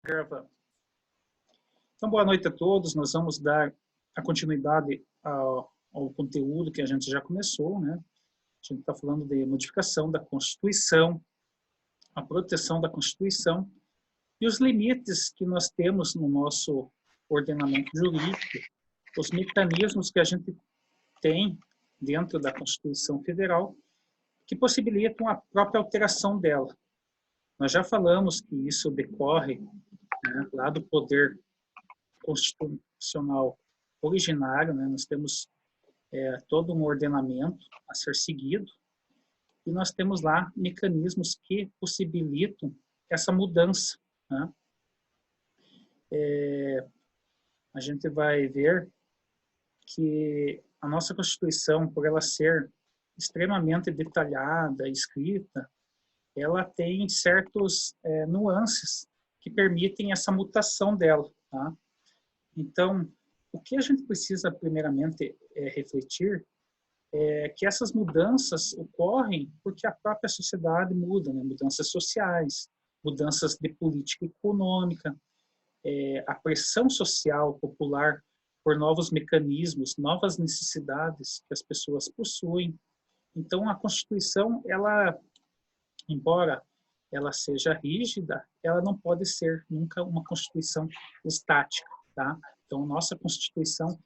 Gravando. Então, boa noite a todos. Nós vamos dar a continuidade ao conteúdo que a gente já começou, né? A gente está falando de modificação da Constituição, a proteção da Constituição e os limites que nós temos no nosso ordenamento jurídico, os mecanismos que a gente tem dentro da Constituição Federal que possibilitam a própria alteração dela. Nós já falamos que isso decorre, né, lá do poder constitucional originário, né? Nós temos todo um ordenamento a ser seguido e nós temos lá mecanismos que possibilitam essa mudança, né? A gente vai ver que a nossa Constituição, por ela ser extremamente detalhada, escrita, ela tem certos nuances que permitem essa mutação dela, tá? Então, o que a gente precisa primeiramente refletir é que essas mudanças ocorrem porque a própria sociedade muda, né? Mudanças sociais, mudanças de política econômica, a pressão social popular por novos mecanismos, novas necessidades que as pessoas possuem. Então, a Constituição, ela, embora ela seja rígida, ela não pode ser nunca uma Constituição estática, tá? Então, nossa Constituição,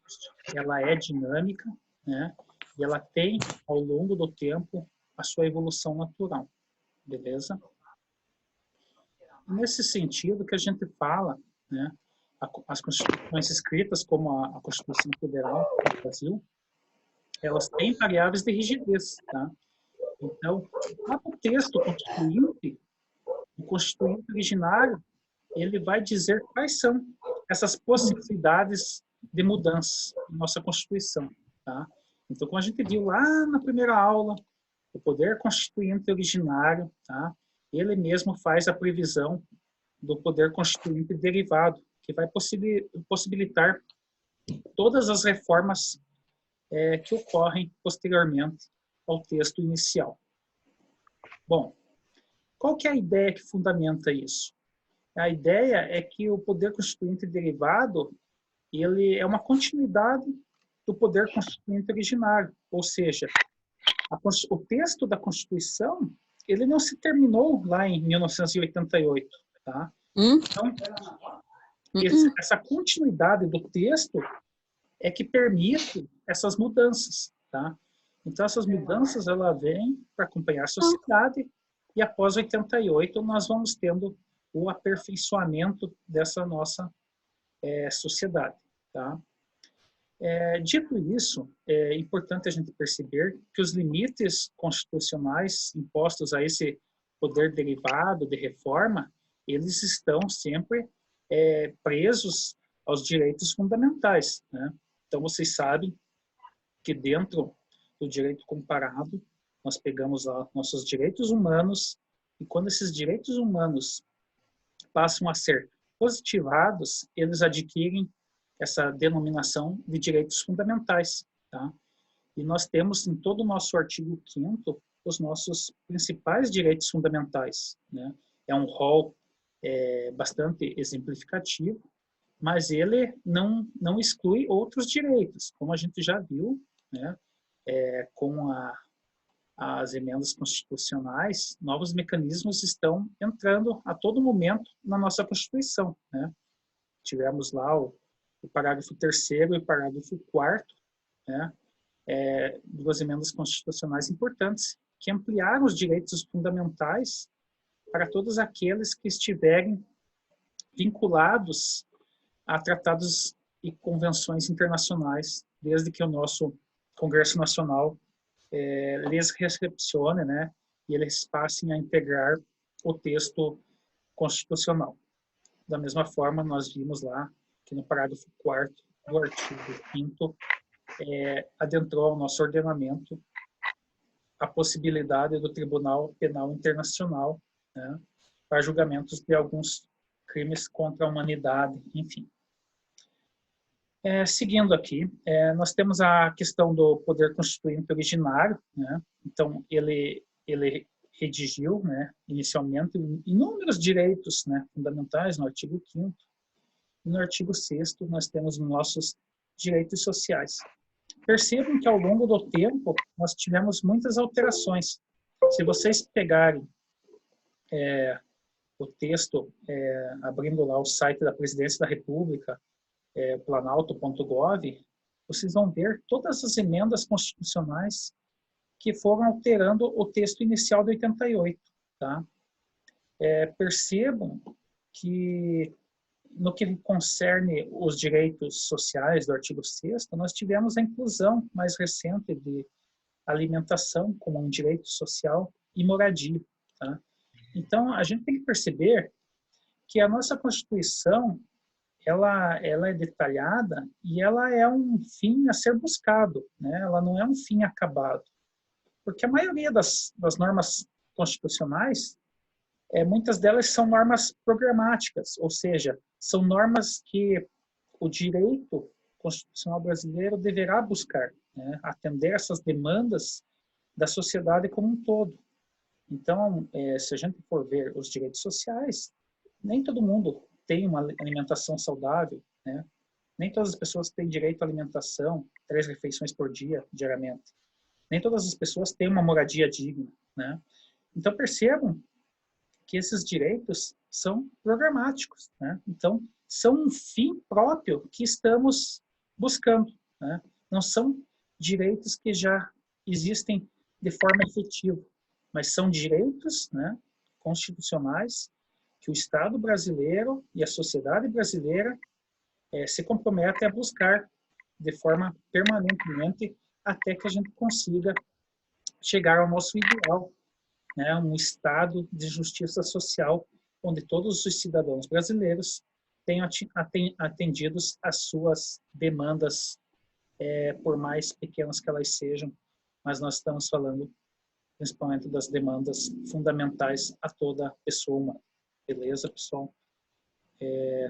ela é dinâmica, né? E ela tem, ao longo do tempo, a sua evolução natural, beleza? Nesse sentido que a gente fala, né? As constituições escritas, como a Constituição Federal do Brasil, elas têm variáveis de rigidez, tá? Então, o texto constituinte, o constituinte originário, ele vai dizer quais são essas possibilidades de mudança na nossa Constituição, tá? Então, como a gente viu lá na primeira aula, o poder constituinte originário, tá? Ele mesmo faz a previsão do poder constituinte derivado, que vai possibilitar todas as reformas que ocorrem posteriormente ao texto inicial. Bom, qual que é a ideia que fundamenta isso? A ideia é que o poder constituinte derivado, ele é uma continuidade do poder constituinte originário, ou seja, o texto da Constituição, ele não se terminou lá em 1988, tá? Então, essa continuidade do texto é que permite essas mudanças, tá? Então, essas mudanças, ela vem para acompanhar a sociedade e após 88 nós vamos tendo o aperfeiçoamento dessa nossa sociedade, tá? Dito isso, é importante a gente perceber que os limites constitucionais impostos a esse poder derivado de reforma, eles estão sempre presos aos direitos fundamentais, né? Então, vocês sabem que dentro do direito comparado, nós pegamos lá nossos direitos humanos, e quando esses direitos humanos passam a ser positivados, eles adquirem essa denominação de direitos fundamentais, tá? E nós temos em todo o nosso artigo 5º os nossos principais direitos fundamentais, né? É um rol bastante exemplificativo, mas ele não exclui outros direitos, como a gente já viu, né? Com as emendas constitucionais, novos mecanismos estão entrando a todo momento na nossa Constituição, né? Tivemos lá o parágrafo 3º e o parágrafo 4º, né? Duas emendas constitucionais importantes que ampliaram os direitos fundamentais para todos aqueles que estiverem vinculados a tratados e convenções internacionais, desde que o nosso Congresso Nacional lhes recepcione, né, e eles passem a integrar o texto constitucional. Da mesma forma, nós vimos lá que no parágrafo 4º do artigo 5º adentrou ao nosso ordenamento a possibilidade do Tribunal Penal Internacional, né, para julgamentos de alguns crimes contra a humanidade, enfim. Seguindo aqui, nós temos a questão do poder constituinte originário, né? Então, ele redigiu, né, inicialmente, inúmeros direitos, né, fundamentais no artigo 5º, e no artigo 6º nós temos nossos direitos sociais. Percebam que ao longo do tempo nós tivemos muitas alterações. Se vocês pegarem o texto, abrindo lá o site da Presidência da República, planalto.gov, vocês vão ver todas as emendas constitucionais que foram alterando o texto inicial de 88. Tá? Percebam que, no que concerne os direitos sociais do artigo 6º, nós tivemos a inclusão mais recente de alimentação como um direito social e moradia. Tá? Então, a gente tem que perceber que a nossa Constituição ela é detalhada e ela é um fim a ser buscado, né? Ela não é um fim acabado. Porque a maioria das normas constitucionais, muitas delas são normas programáticas, ou seja, são normas que o direito constitucional brasileiro deverá buscar, né? Atender essas demandas da sociedade como um todo. Então, se a gente for ver os direitos sociais, nem todo mundo tem uma alimentação saudável, né? Nem todas as pessoas têm direito à alimentação, 3 refeições por dia, diariamente. Nem todas as pessoas têm uma moradia digna, né? Então, percebam que esses direitos são programáticos, né? Então, são um fim próprio que estamos buscando, né? Não são direitos que já existem de forma efetiva, mas são direitos, né, constitucionais que o Estado brasileiro e a sociedade brasileira se comprometem a buscar de forma permanentemente até que a gente consiga chegar ao nosso ideal, né, um Estado de justiça social onde todos os cidadãos brasileiros tenham atendidos às suas demandas, por mais pequenas que elas sejam, mas nós estamos falando principalmente das demandas fundamentais a toda pessoa humana. Beleza, pessoal?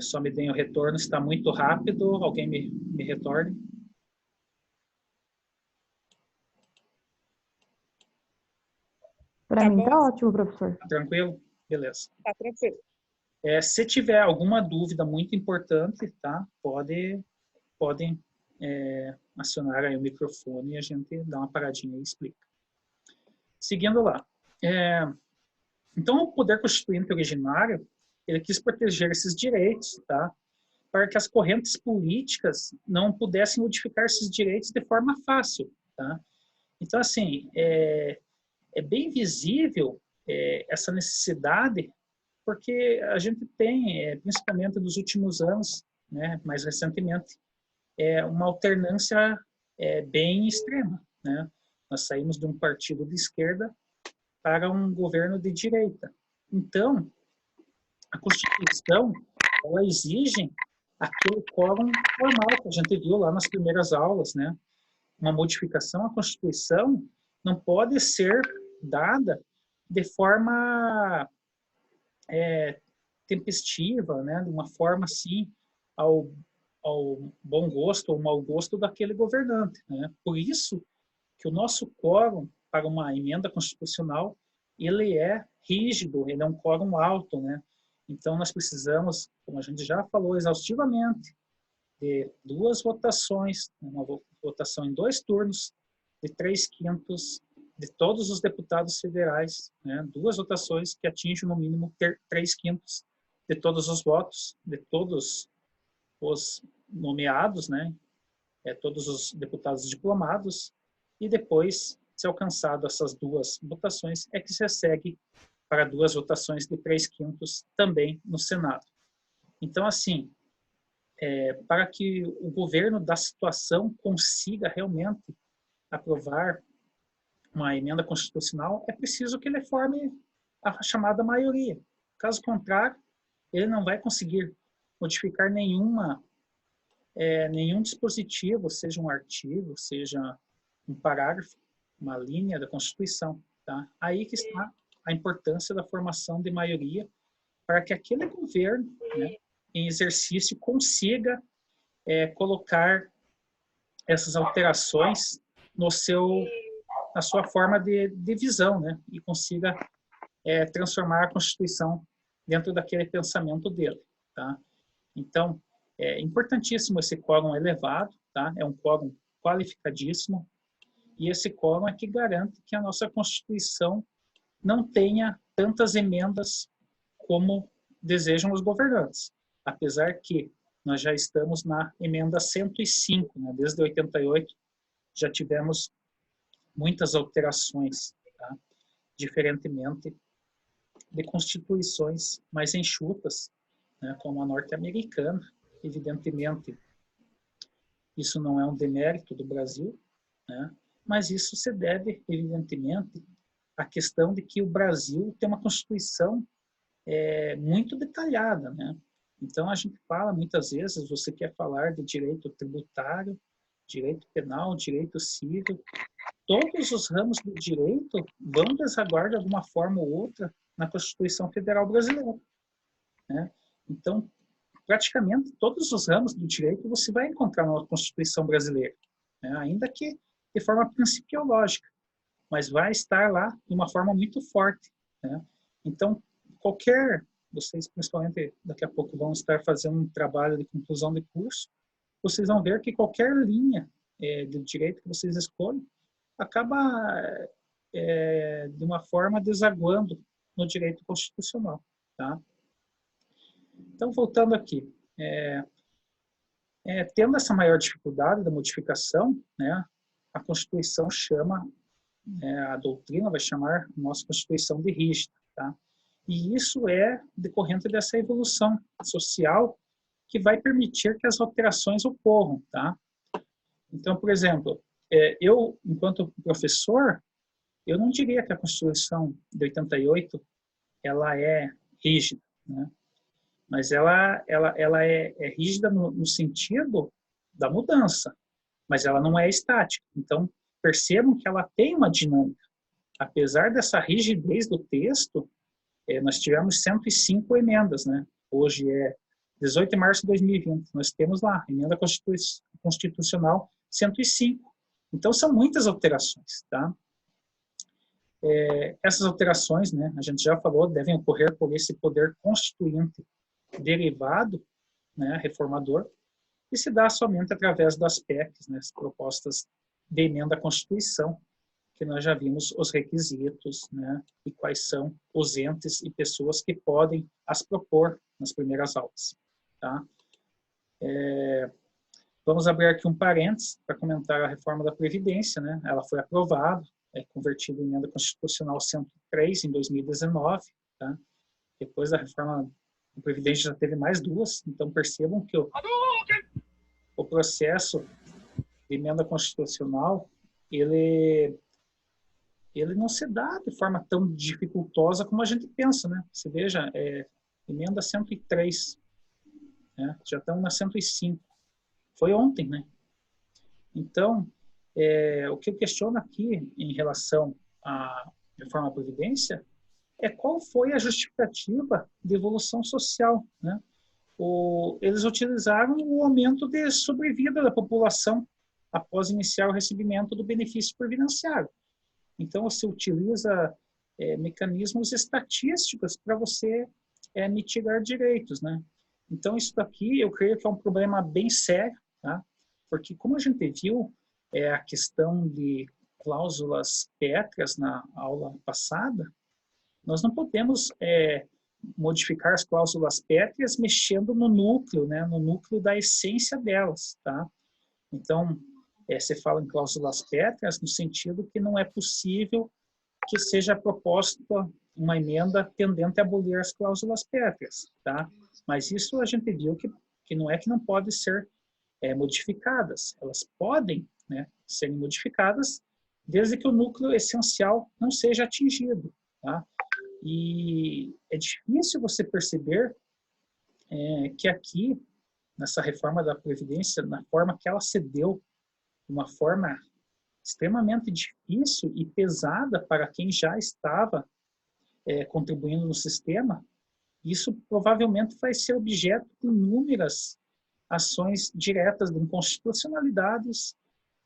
Só me deem o retorno, está muito rápido, alguém me retorne. Para mim tá ótimo, professor. Tá tranquilo? Beleza. Tá tranquilo. Se tiver alguma dúvida muito importante, tá? Podem acionar aí o microfone e a gente dá uma paradinha e explica. Seguindo lá. Então, o poder constituinte originário, ele quis proteger esses direitos, tá? Para que as correntes políticas não pudessem modificar esses direitos de forma fácil, tá? Então, assim, é bem visível essa necessidade, porque a gente tem, principalmente nos últimos anos, né, mais recentemente, uma alternância bem extrema, né? Nós saímos de um partido de esquerda para um governo de direita. Então, a Constituição, ela exige aquele quórum formal que a gente viu lá nas primeiras aulas, né? Uma modificação à Constituição não pode ser dada de forma tempestiva, né? De uma forma assim ao bom gosto ou mau gosto daquele governante, né? Por isso que o nosso quórum para uma emenda constitucional, ele é rígido, ele é um quórum alto, né? Então, nós precisamos, como a gente já falou exaustivamente, de 2 votações, uma votação em 2 turnos, de 3/5 de todos os deputados federais, né? 2 votações que atingem, no mínimo, 3/5 de todos os votos, de todos os nomeados, né? Todos os deputados diplomados, e depois, se alcançado essas 2 votações, é que se segue para 2 votações de 3/5 também no Senado. Então, assim, para que o governo da situação consiga realmente aprovar uma emenda constitucional, é preciso que ele forme a chamada maioria. Caso contrário, ele não vai conseguir modificar nenhum dispositivo, seja um artigo, seja um parágrafo, uma linha da Constituição. Tá? Aí que está a importância da formação de maioria para que aquele governo, né, em exercício, consiga colocar essas alterações na sua forma de visão, né, e consiga transformar a Constituição dentro daquele pensamento dele, tá? Então, é importantíssimo esse quórum elevado, tá? É um quórum qualificadíssimo, e esse quórum é que garante que a nossa Constituição não tenha tantas emendas como desejam os governantes, apesar que nós já estamos na emenda 105, né? Desde 88 já tivemos muitas alterações, tá? Diferentemente de constituições mais enxutas, né? Como a norte-americana. Evidentemente, isso não é um demérito do Brasil, né? Mas isso se deve, evidentemente, à questão de que o Brasil tem uma Constituição muito detalhada, né? Então, a gente fala muitas vezes, você quer falar de direito tributário, direito penal, direito civil, todos os ramos do direito vão desaguar de alguma forma ou outra na Constituição Federal Brasileira, né? Então, praticamente todos os ramos do direito você vai encontrar na Constituição Brasileira, né? Ainda que de forma principiológica, mas vai estar lá de uma forma muito forte, né? Então, vocês principalmente daqui a pouco vão estar fazendo um trabalho de conclusão de curso, vocês vão ver que qualquer linha de direito que vocês escolhem acaba de uma forma desaguando no direito constitucional, tá? Então, voltando aqui, tendo essa maior dificuldade da modificação, né, a Constituição chama, a doutrina vai chamar a nossa Constituição de rígida, tá? E isso é decorrente dessa evolução social que vai permitir que as alterações ocorram, tá? Então, por exemplo, eu, enquanto professor, eu não diria que a Constituição de 88 ela é rígida, né? Mas ela é rígida no sentido da mudança, mas ela não é estática. Então, percebam que ela tem uma dinâmica. Apesar dessa rigidez do texto, nós tivemos 105 emendas, né? Hoje é 18 de março de 2020. Nós temos lá, emenda constitucional 105. Então, são muitas alterações, tá? Essas alterações, né, a gente já falou, devem ocorrer por esse poder constituinte derivado, né, reformador, e se dá somente através das PECs, né, as propostas de emenda à Constituição, que nós já vimos os requisitos, né, e quais são os entes e pessoas que podem as propor nas primeiras aulas, tá? Vamos abrir aqui um parênteses para comentar a reforma da Previdência, né? Ela foi aprovada, convertida em emenda constitucional 103 em 2019, tá? Depois da reforma da Previdência já teve mais duas, então percebam que o processo de emenda constitucional, ele não se dá de forma tão dificultosa como a gente pensa, né? Você veja, emenda 103, né? Já estamos na 105. Foi ontem, né? Então, o que eu questiono aqui em relação à reforma da Previdência é qual foi a justificativa de evolução social, né? Eles utilizaram o aumento de sobrevida da população após iniciar o recebimento do benefício previdenciário. Então, você utiliza mecanismos estatísticos para você mitigar direitos, né? Então, isso daqui eu creio que é um problema bem sério, tá? Porque, como a gente viu, a questão de cláusulas pétreas na aula passada, nós não podemos modificar as cláusulas pétreas mexendo no núcleo, né? No núcleo da essência delas, tá? Então, você fala em cláusulas pétreas no sentido que não é possível que seja proposta uma emenda tendente a abolir as cláusulas pétreas, tá? Mas isso a gente viu que não é que não pode ser modificadas. Elas podem, né, serem modificadas desde que o núcleo essencial não seja atingido, tá? E é difícil você perceber que aqui, nessa reforma da Previdência, na forma que ela se deu, uma forma extremamente difícil e pesada para quem já estava contribuindo no sistema, isso provavelmente vai ser objeto de inúmeras ações diretas de inconstitucionalidades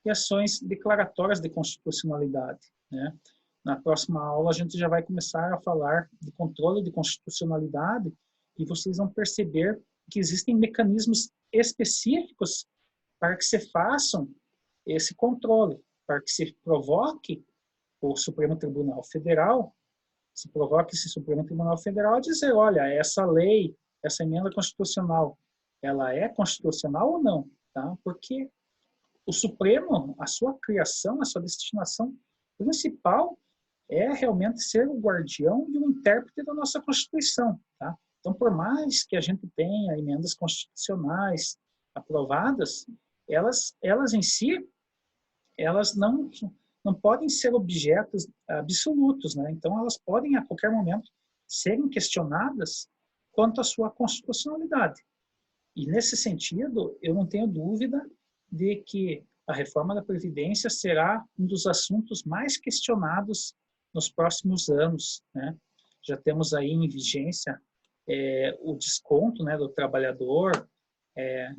e ações declaratórias de constitucionalidade, né? Na próxima aula, a gente já vai começar a falar de controle de constitucionalidade e vocês vão perceber que existem mecanismos específicos para que se façam esse controle, para que se provoque o Supremo Tribunal Federal, se provoque esse Supremo Tribunal Federal a dizer, olha, essa lei, essa emenda constitucional, ela é constitucional ou não? Tá? Porque o Supremo, a sua criação, a sua destinação principal é realmente ser o guardião e o intérprete da nossa Constituição. Tá? Então, por mais que a gente tenha emendas constitucionais aprovadas, elas em si, elas não podem ser objetos absolutos, né? Então, elas podem, a qualquer momento, serem questionadas quanto à sua constitucionalidade. E, nesse sentido, eu não tenho dúvida de que a reforma da Previdência será um dos assuntos mais questionados nos próximos anos, né? Já temos aí em vigência o desconto, né, do trabalhador,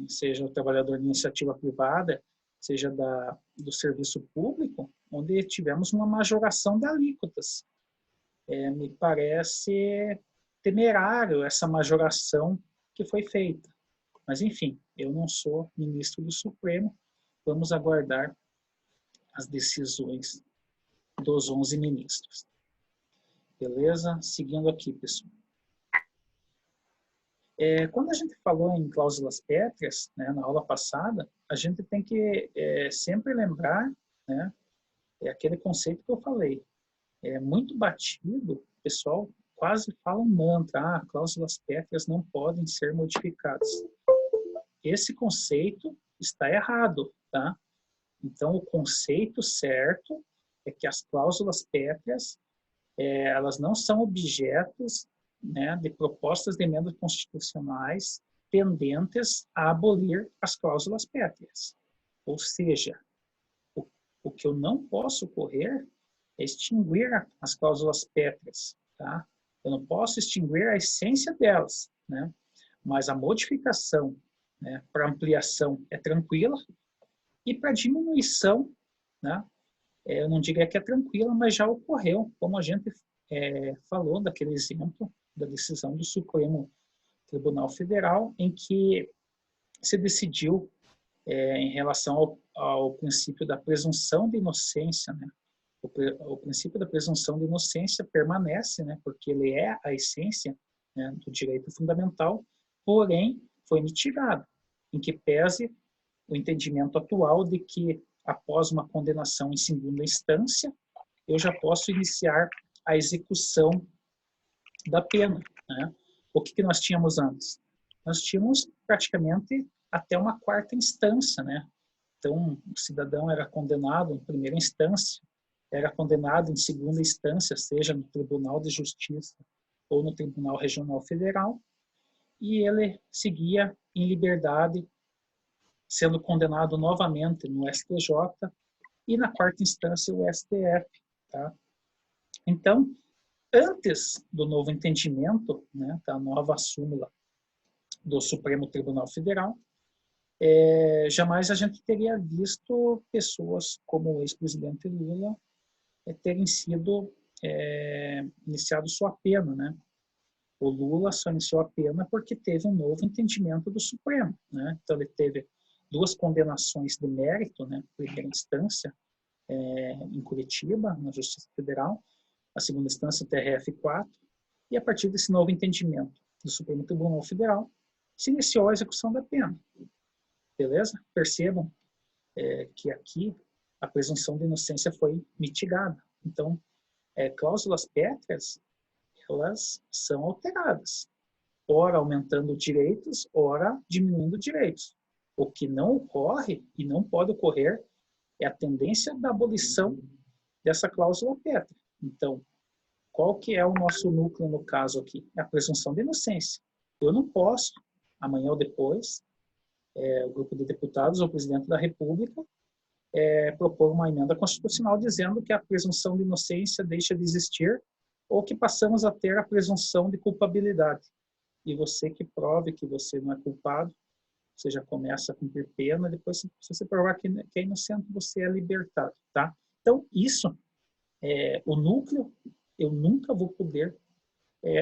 seja o trabalhador de iniciativa privada, seja do serviço público, onde tivemos uma majoração de alíquotas. Me parece temerário essa majoração que foi feita. Mas, enfim, eu não sou ministro do Supremo, vamos aguardar as decisões dos 11 ministros. Beleza? Seguindo aqui, pessoal. Quando a gente falou em cláusulas pétreas, né, na aula passada, a gente tem que sempre lembrar, né, aquele conceito que eu falei. É muito batido, o pessoal quase fala um mantra, cláusulas pétreas não podem ser modificadas. Esse conceito está errado, tá? Então, o conceito certo é que as cláusulas pétreas, elas não são objetos, né, de propostas de emendas constitucionais tendentes a abolir as cláusulas pétreas. Ou seja, o que eu não posso correr é extinguir as cláusulas pétreas, tá? Eu não posso extinguir a essência delas, né? Mas a modificação, né, para ampliação é tranquila e para diminuição, né, eu não diria que é tranquila, mas já ocorreu, como a gente falou daquele exemplo da decisão do Supremo Tribunal Federal, em que se decidiu em relação ao princípio da presunção de inocência, né? O princípio da presunção de inocência permanece, né? Porque ele é a essência, né, do direito fundamental, porém foi mitigado, em que pese o entendimento atual de que após uma condenação em segunda instância, eu já posso iniciar a execução da pena, né? O que nós tínhamos antes? Nós tínhamos praticamente até uma quarta instância, né? Então, o cidadão era condenado em primeira instância, era condenado em segunda instância, seja no Tribunal de Justiça ou no Tribunal Regional Federal, e ele seguia em liberdade, sendo condenado novamente no STJ e na quarta instância o STF, tá? Então, antes do novo entendimento, né, da nova súmula do Supremo Tribunal Federal, jamais a gente teria visto pessoas como o ex-presidente Lula terem sido iniciado sua pena, né? O Lula só iniciou a pena porque teve um novo entendimento do Supremo, né? Então ele teve duas condenações de mérito, né? Primeira instância em Curitiba, na Justiça Federal, a segunda instância TRF4, e a partir desse novo entendimento do Supremo Tribunal Federal se iniciou a execução da pena. Beleza? Percebam que aqui a presunção de inocência foi mitigada. Então, cláusulas pétreas, elas são alteradas, ora aumentando direitos, ora diminuindo direitos. O que não ocorre e não pode ocorrer é a tendência da abolição dessa cláusula pétrea. Então, qual que é o nosso núcleo no caso aqui? É a presunção de inocência. Eu não posso, amanhã ou depois, o grupo de deputados ou o presidente da República propor uma emenda constitucional dizendo que a presunção de inocência deixa de existir ou que passamos a ter a presunção de culpabilidade. E você que prove que você não é culpado, você já começa a cumprir pena, depois, se você provar que é inocente, você é libertado, tá? Então, isso O núcleo, eu nunca vou poder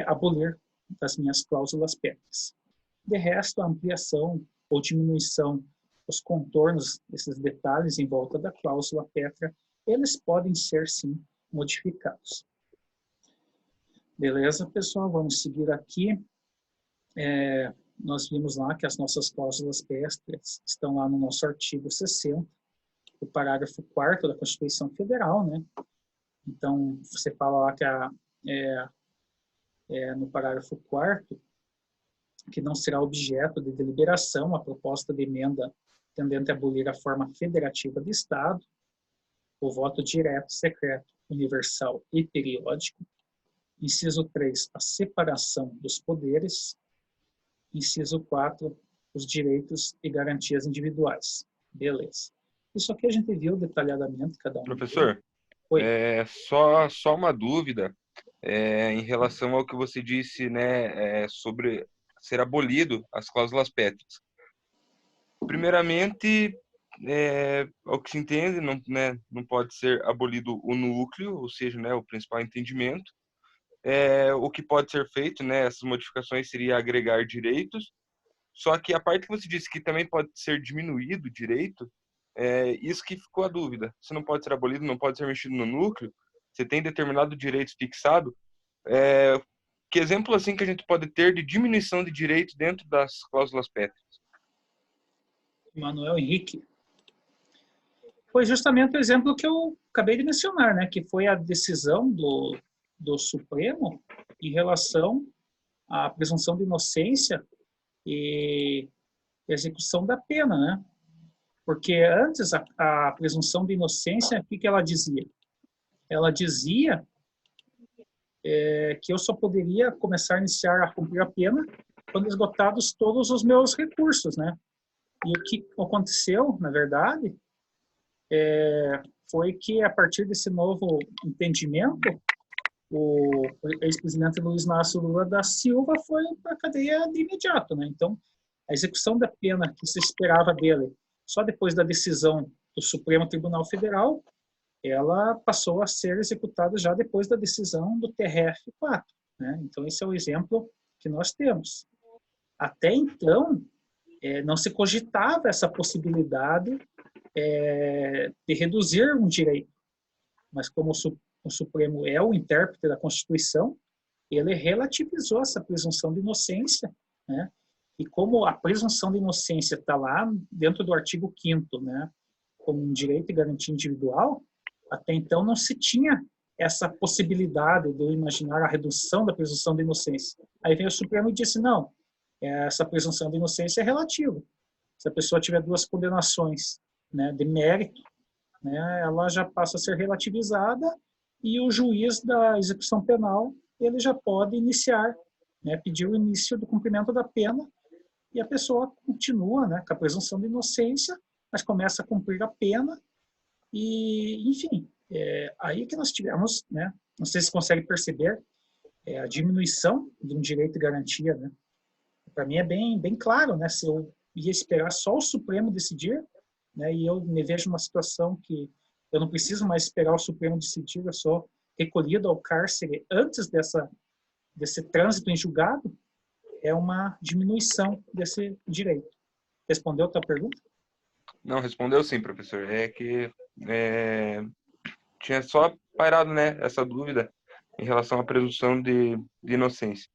abolir das minhas cláusulas pétreas. De resto, a ampliação ou diminuição, os contornos, esses detalhes em volta da cláusula pétrea, eles podem ser, sim, modificados. Beleza, pessoal? Vamos seguir aqui. Nós vimos lá que as nossas cláusulas pétreas estão lá no nosso artigo 60, o parágrafo 4º da Constituição Federal, né? Então, você fala lá que no parágrafo 4º, que não será objeto de deliberação a proposta de emenda tendente a abolir a forma federativa do Estado, o voto direto, secreto, universal e periódico. Inciso 3, a separação dos poderes. Inciso 4, os direitos e garantias individuais. Beleza. Isso aqui a gente viu detalhadamente, cada um. Professor, Oi. Só uma dúvida em relação ao que você disse, né, sobre ser abolido as cláusulas pétreas. Primeiramente, ao que se entende, não pode ser abolido o núcleo, ou seja, né, o principal entendimento. O que pode ser feito, né, essas modificações seria agregar direitos, só que a parte que você disse que também pode ser diminuído o direito, isso que ficou a dúvida. Se não pode ser abolido, não pode ser mexido no núcleo, você tem determinado direito fixado, que exemplo assim que a gente pode ter de diminuição de direitos dentro das cláusulas pétreas? Manuel Henrique. Foi justamente o exemplo que eu acabei de mencionar, né, que foi a decisão do Supremo em relação à presunção de inocência e execução da pena, né? Porque antes a presunção de inocência, o que ela dizia? Ela dizia que eu só poderia começar a iniciar a cumprir a pena quando esgotados todos os meus recursos, né? E o que aconteceu, na verdade, foi que a partir desse novo entendimento, o ex-presidente Luiz Inácio Lula da Silva foi para a cadeia de imediato, né? Então, a execução da pena que se esperava dele só depois da decisão do Supremo Tribunal Federal, ela passou a ser executada já depois da decisão do TRF4, né? Então, esse é o exemplo que nós temos. Até então, não se cogitava essa possibilidade de reduzir um direito, mas como o Supremo é o intérprete da Constituição, ele relativizou essa presunção de inocência, né? E como a presunção de inocência está lá dentro do artigo 5º, né, como um direito e garantia individual, até então não se tinha essa possibilidade de eu imaginar a redução da presunção de inocência. Aí vem o Supremo e disse, não, essa presunção de inocência é relativa. Se a pessoa tiver 2 condenações, né, de mérito, né, ela já passa a ser relativizada e o juiz da execução penal ele já pode iniciar, né, pedir o início do cumprimento da pena e a pessoa continua, né, com a presunção de inocência, mas começa a cumprir a pena e, enfim, aí que nós tivemos, né, não sei se consegue perceber, a diminuição de um direito e garantia, né. Para mim é bem claro, né, se eu ia esperar só o Supremo decidir, né, e eu me vejo numa situação que eu não preciso mais esperar o Supremo decidir, eu sou recolhido ao cárcere antes desse trânsito em julgado, é uma diminuição desse direito. Respondeu a tua pergunta? Não, respondeu sim, professor. É que tinha só pairado, né, essa dúvida em relação à presunção de inocência.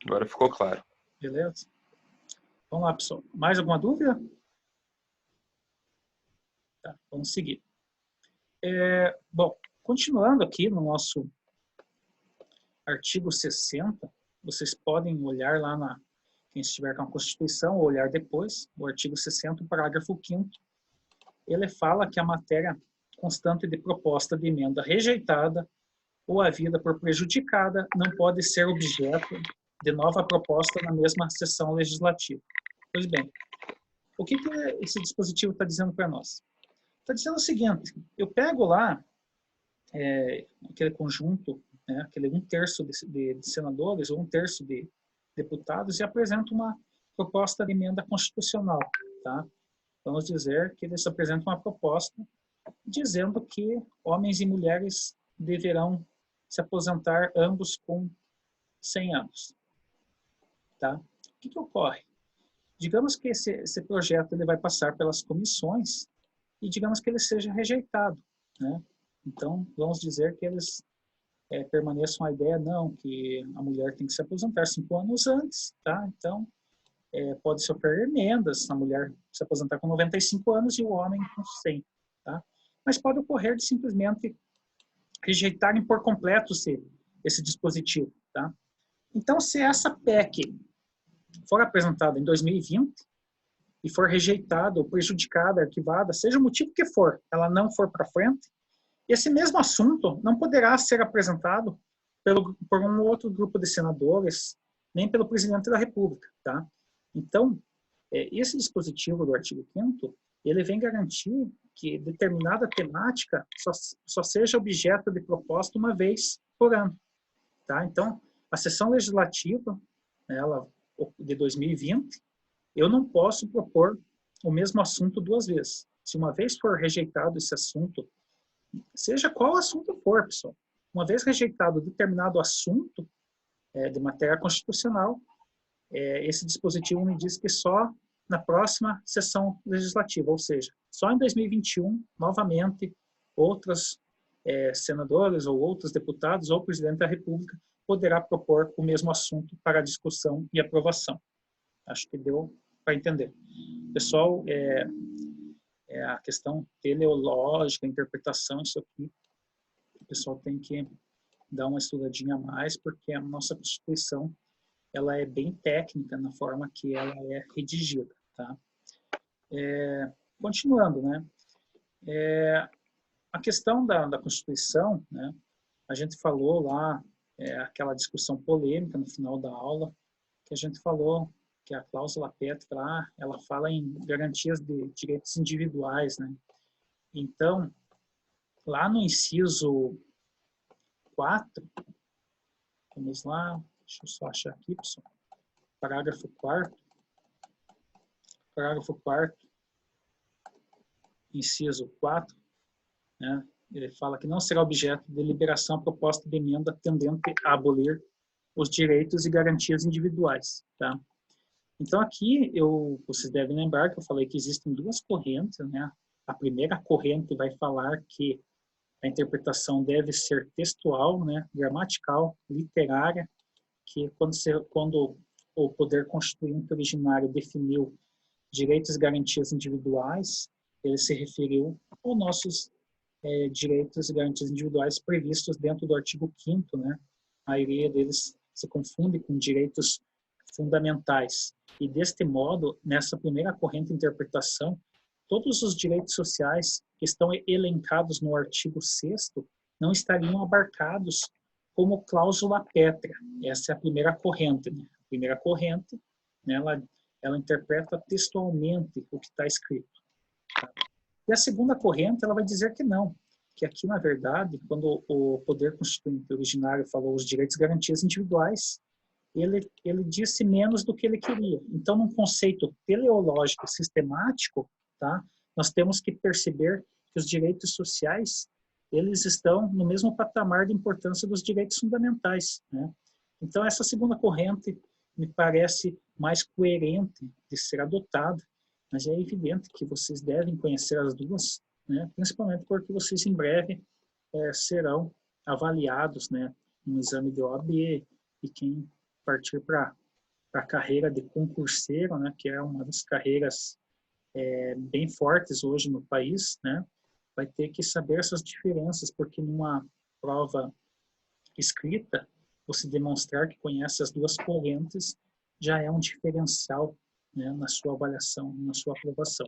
Agora ficou claro. Beleza? Vamos lá, pessoal. Mais alguma dúvida? Tá, vamos seguir. Bom, continuando aqui no nosso artigo 60, vocês podem olhar lá quem estiver com a Constituição, ou olhar depois, o artigo 60, o parágrafo 5º, ele fala que a matéria constante de proposta de emenda rejeitada ou havida por prejudicada não pode ser objeto de nova proposta na mesma sessão legislativa. Pois bem, o que esse dispositivo está dizendo para nós? Está dizendo o seguinte, eu pego lá aquele conjunto, né, aquele 1/3 de senadores ou 1/3 de deputados e apresento uma proposta de emenda constitucional, tá? Vamos dizer que eles apresentam uma proposta dizendo que homens e mulheres deverão se aposentar ambos com 100 anos. Tá? O que ocorre? Digamos que esse projeto ele vai passar pelas comissões e digamos que ele seja rejeitado, né? Então, vamos dizer que eles permaneçam a ideia, não, que a mulher tem que se aposentar 5 anos antes, tá? Então, pode sofrer emendas, a mulher se aposentar com 95 anos e o homem com 100, tá? Mas pode ocorrer de simplesmente rejeitarem por completo esse dispositivo, tá? Então, se essa PEC for apresentada em 2020 e for rejeitada ou prejudicada, arquivada, seja o motivo que for, ela não for para frente, esse mesmo assunto não poderá ser apresentado por um outro grupo de senadores, nem pelo presidente da República, tá? Então, esse dispositivo do artigo 5º, ele vem garantir que determinada temática só seja objeto de proposta uma vez por ano, tá? Então, a sessão legislativa, ela de 2020, eu não posso propor o mesmo assunto 2 vezes. Se uma vez for rejeitado esse assunto, seja qual assunto for, pessoal, uma vez rejeitado determinado assunto de matéria constitucional, esse dispositivo me diz que só na próxima sessão legislativa, ou seja, só em 2021, novamente, outros senadores ou outros deputados ou presidente da República poderá propor o mesmo assunto para discussão e aprovação. Acho que deu para entender. Pessoal, a questão teleológica, interpretação, isso aqui, o pessoal tem que dar uma estudadinha a mais, porque a nossa Constituição ela é bem técnica na forma que ela é redigida, tá? Continuando, né? A questão da Constituição, né? A gente falou lá, aquela discussão polêmica no final da aula, que a gente falou que a cláusula Petra lá, ela fala em garantias de direitos individuais, né? Então, lá no inciso 4, vamos lá, deixa eu só achar aqui, pessoal. Parágrafo 4º, inciso 4, né? Ele fala que não será objeto de deliberação a proposta de emenda tendente a abolir os direitos e garantias individuais, tá? Então aqui, vocês devem lembrar que eu falei que existem 2 correntes, né? A primeira corrente vai falar que a interpretação deve ser textual, né? Gramatical, literária, que quando o poder constituinte originário definiu direitos e garantias individuais, ele se referiu aos nossos direitos e garantias individuais previstos dentro do artigo 5º, né? A maioria deles se confunde com direitos fundamentais. E deste modo, nessa primeira corrente de interpretação, todos os direitos sociais que estão elencados no artigo 6º não estariam abarcados como cláusula pétrea. Essa é a primeira corrente, né? A primeira corrente, né, ela interpreta textualmente o que está escrito. Tá? E a segunda corrente, ela vai dizer que não, que aqui, na verdade, quando o poder constituinte originário falou os direitos e garantias individuais, ele disse menos do que ele queria. Então, num conceito teleológico sistemático, tá, nós temos que perceber que os direitos sociais, eles estão no mesmo patamar de importância dos direitos fundamentais, né? Então, essa segunda corrente me parece mais coerente de ser adotada, mas é evidente que vocês devem conhecer as duas, né? Principalmente porque vocês em breve serão avaliados, né, no exame de OAB, e quem partir para a carreira de concurseiro, né, que é uma das carreiras bem fortes hoje no país, né, vai ter que saber essas diferenças, porque numa prova escrita, você demonstrar que conhece as 2 correntes já é um diferencial, né, na sua avaliação, na sua aprovação.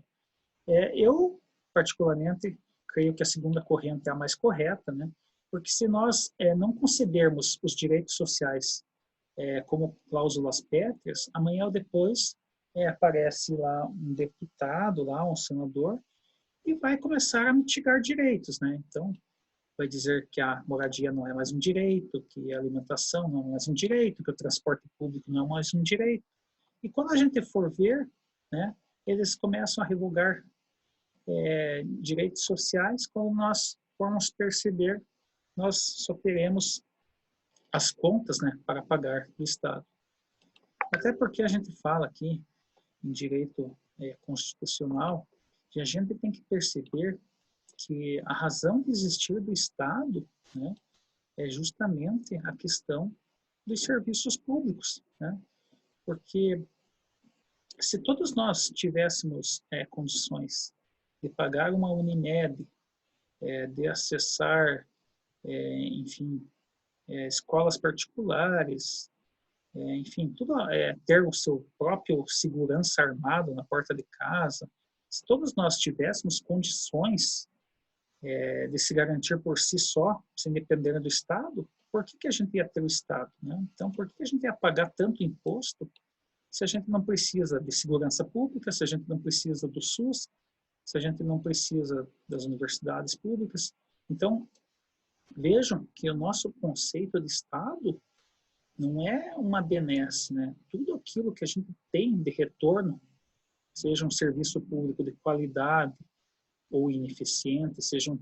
Eu, particularmente, creio que a segunda corrente é a mais correta, né, porque se nós não concebermos os direitos sociais como cláusulas pétreas, amanhã ou depois aparece lá um deputado, lá um senador, e vai começar a mitigar direitos, né? Então, vai dizer que a moradia não é mais um direito, que a alimentação não é mais um direito, que o transporte público não é mais um direito. E quando a gente for ver, né, eles começam a revogar direitos sociais quando nós formos perceber nós só teremos as contas, né, para pagar do Estado. Até porque a gente fala aqui em direito constitucional que a gente tem que perceber que a razão de existir do Estado, né, é justamente a questão dos serviços públicos, né? Porque se todos nós tivéssemos condições de pagar uma Unimed, de acessar, enfim, escolas particulares, enfim, tudo ter o seu próprio segurança armado na porta de casa, se todos nós tivéssemos condições de se garantir por si só, sem depender do Estado, por que a gente ia ter o Estado, né? Então, por que a gente ia pagar tanto imposto se a gente não precisa de segurança pública, se a gente não precisa do SUS, se a gente não precisa das universidades públicas? Então, vejam que o nosso conceito de Estado não é uma benesse, né? Tudo aquilo que a gente tem de retorno, seja um serviço público de qualidade ou ineficiente, seja um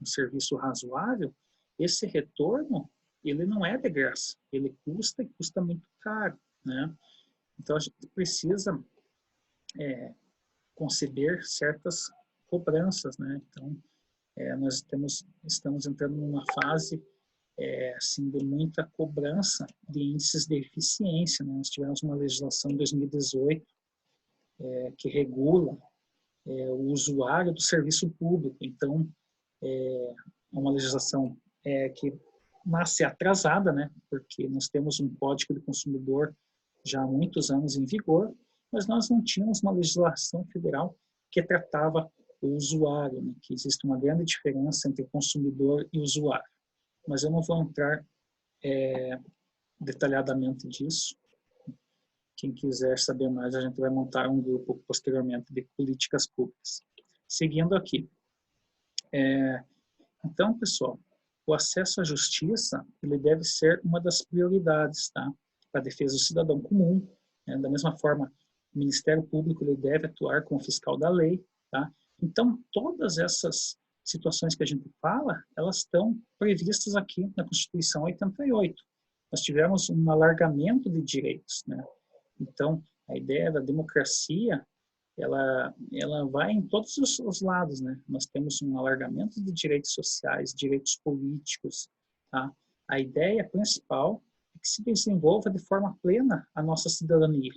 serviço razoável, esse retorno, ele não é de graça, ele custa e custa muito caro, né? Então, a gente precisa conceber certas cobranças, né? Então, nós estamos entrando numa fase assim, de muita cobrança de índices de eficiência, né? Nós tivemos uma legislação em 2018 que regula o usuário do serviço público. Então, é uma legislação que nasce atrasada, né? Porque nós temos um Código do Consumidor já há muitos anos em vigor, mas nós não tínhamos uma legislação federal que tratava o usuário, né? Que existe uma grande diferença entre consumidor e usuário. Mas eu não vou entrar detalhadamente disso. Quem quiser saber mais, a gente vai montar um grupo posteriormente de políticas públicas. Seguindo aqui. Então, pessoal, o acesso à justiça, ele deve ser uma das prioridades, tá? Para a defesa do cidadão comum, né? Da mesma forma, o Ministério Público, ele deve atuar como fiscal da lei, tá? Então, todas essas situações que a gente fala, elas estão previstas aqui na Constituição 88. Nós tivemos um alargamento de direitos, né? Então, a ideia da democracia, ela vai em todos os lados, né? Nós temos um alargamento de direitos sociais, direitos políticos, tá? A ideia principal é que se desenvolva de forma plena a nossa cidadania.